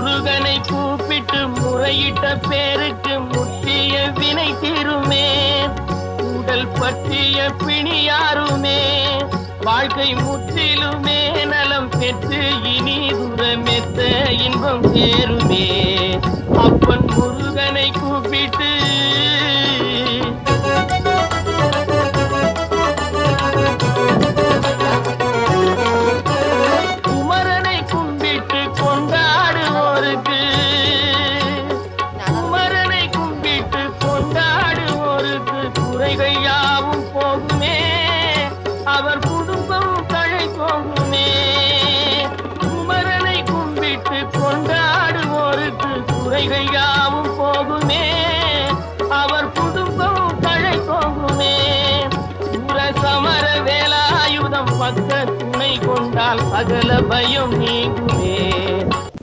முருகனை கூப்பிட்டு முறையிட்ட பேருக்கு முற்றிய வினை தீருமே. உடல் பற்றிய பிணியாருமே வாழ்க்கை முற்றிலுமே நலம் பெற்று இனி துரமெத்த இன்பம் சேருமே. அப்பன் முருகனை கூப்பிட்டு குமரனை கும்பிட்டு கொண்டாடுவோருக்கு குமரனை கும்பிட்டு கொண்டாடுவோருக்கு குறைகள் யாவும் போகுமே. அவர் குடும்பம் தழை போகுமே. குமரனை கும்பிட்டு கொண்டாடுவோருக்கு குறைகள் யாவும் போகுமே. அவர் குடும்பம் தழை போகுமே. சமர வேலாயுதம் பக்க துணை கொண்டால் சகல பயம் நீங்குமே.